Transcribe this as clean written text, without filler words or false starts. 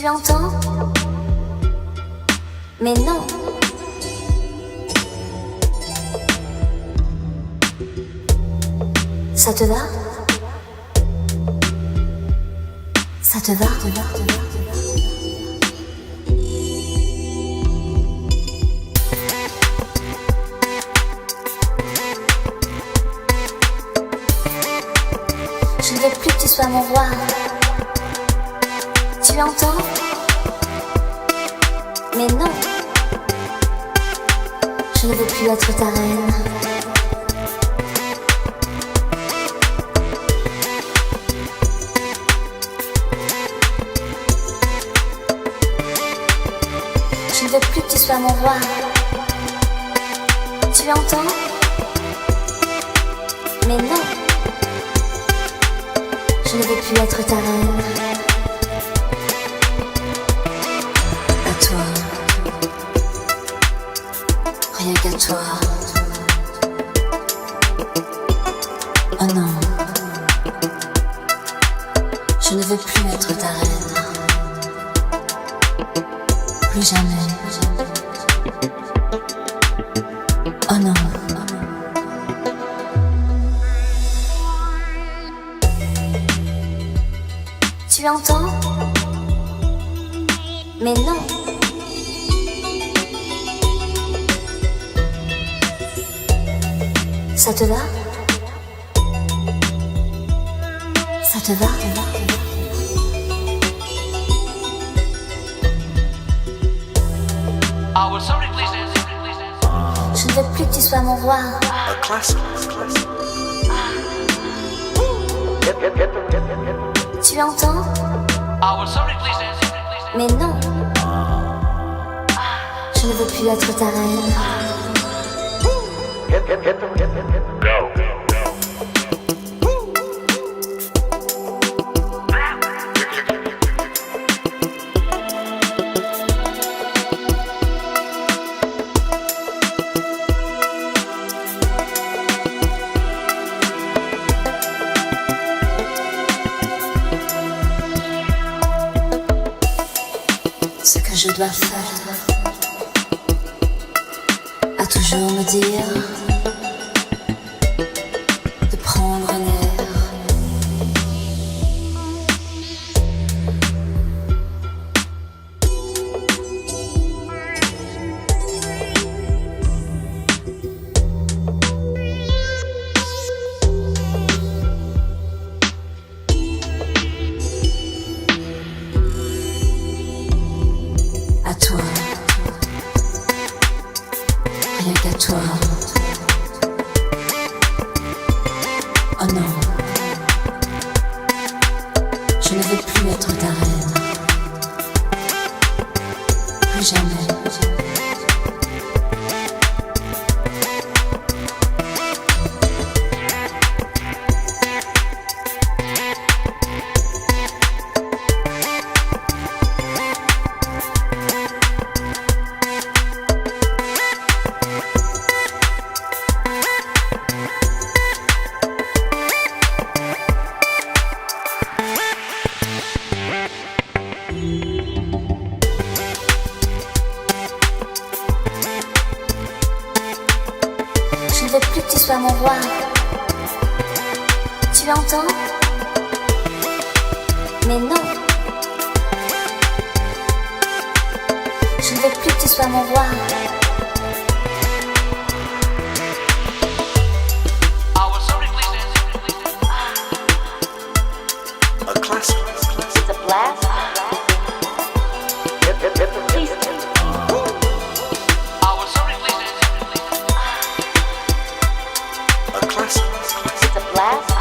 Tu entends? Mais non. Ça te va? Ça te va? Je ne veux plus que tu sois mon roi. Tu entends? Mais non. Je ne veux plus être ta reine. Je ne veux plus que tu sois mon roi. Tu entends? Mais non. Je ne veux plus être ta reine. À toi. Rien qu'à toi. Oh non. Je ne veux plus être ta reine. Plus jamais. Oh non. Tu entends? Mais non. Ça te va? Ça te va? Je ne veux plus que tu sois mon roi. Tu entends? Mais non. Je ne veux plus être ta reine. Ce que je dois faire, à toujours me dire de prendre un air. À toi, rien qu'à toi. Oh non, je ne veux plus être ta reine. Plus jamais. Je ne veux plus que tu sois mon roi. Tu entends? Mais non. Je ne veux plus que tu sois mon roi. It's a blast. Please. It's a blast.